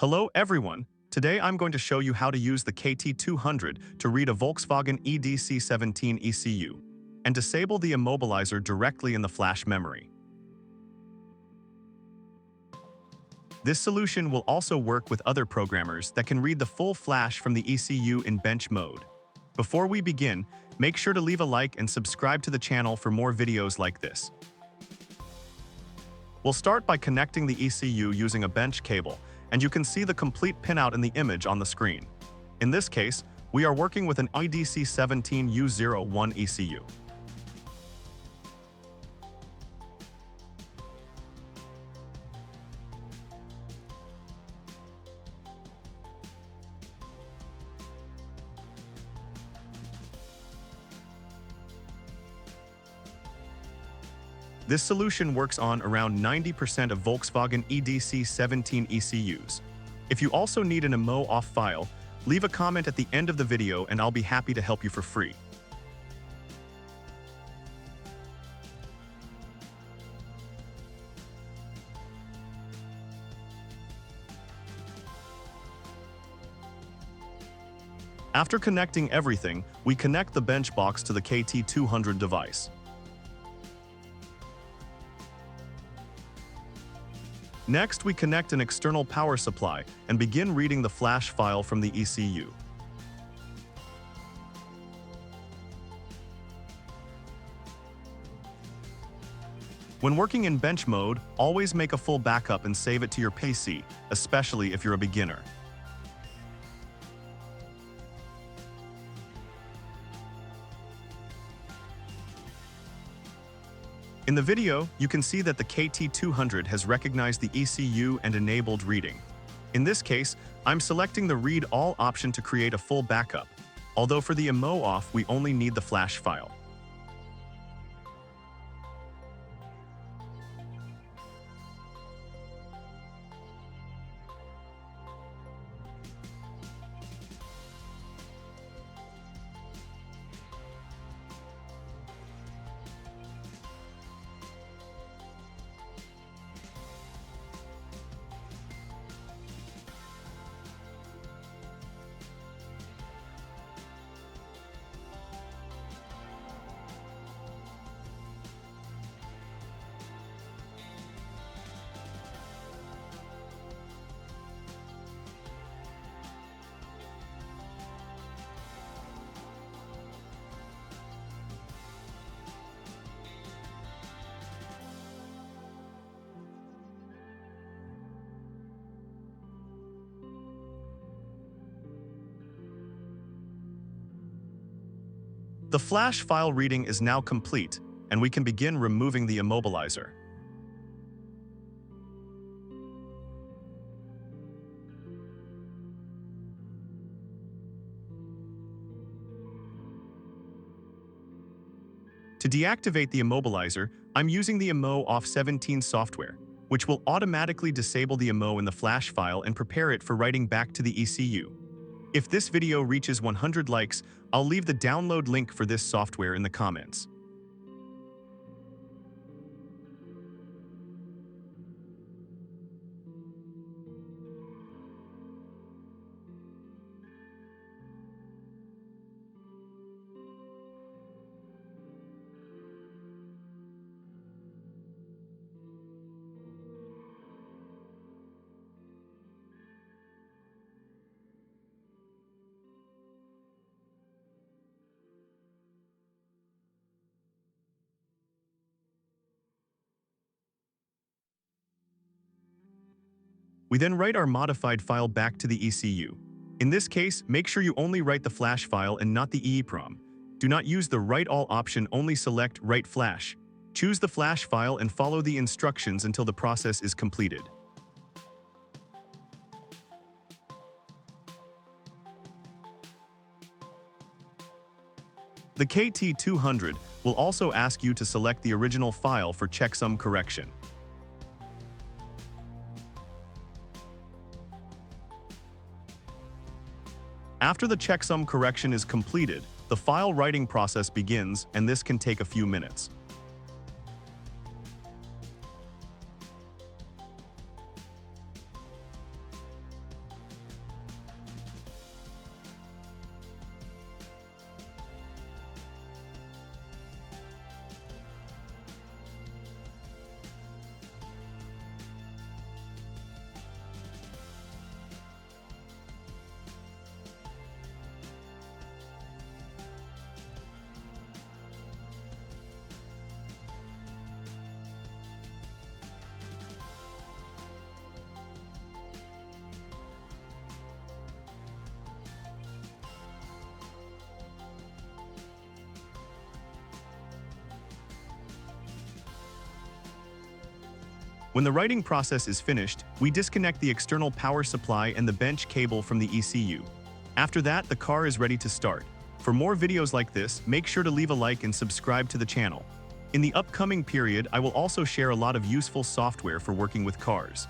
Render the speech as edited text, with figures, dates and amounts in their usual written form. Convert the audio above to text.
Hello everyone, today I'm going to show you how to use the KT200 to read a Volkswagen EDC17 ECU and disable the immobilizer directly in the flash memory. This solution will also work with other programmers that can read the full flash from the ECU in bench mode. Before we begin, make sure to leave a like and subscribe to the channel for more videos like this. We'll start by connecting the ECU using a bench cable, and you can see the complete pinout in the image on the screen. In this case, we are working with an EDC17 U01 ECU. This solution works on around 90% of Volkswagen EDC17 ECUs. If you also need an immo-off file, leave a comment at the end of the video and I'll be happy to help you for free. After connecting everything, we connect the bench box to the KT200 device. Next, we connect an external power supply and begin reading the flash file from the ECU. When working in bench mode, always make a full backup and save it to your PC, especially if you're a beginner. In the video, you can see that the KT200 has recognized the ECU and enabled reading. In this case, I'm selecting the Read All option to create a full backup, although for the immo-off we only need the flash file. The flash file reading is now complete, and we can begin removing the immobilizer. To deactivate the immobilizer, I'm using the immo-off 17 software, which will automatically disable the immo in the flash file and prepare it for writing back to the ECU. If this video reaches 100 likes, I'll leave the download link for this software in the comments. We then write our modified file back to the ECU. In this case, make sure you only write the flash file and not the EEPROM. Do not use the Write All option, only select Write Flash. Choose the flash file and follow the instructions until the process is completed. The KT200 will also ask you to select the original file for checksum correction. After the checksum correction is completed, the file writing process begins, and this can take a few minutes. When the writing process is finished, we disconnect the external power supply and the bench cable from the ECU. After that, the car is ready to start. For more videos like this, make sure to leave a like and subscribe to the channel. In the upcoming period, I will also share a lot of useful software for working with cars.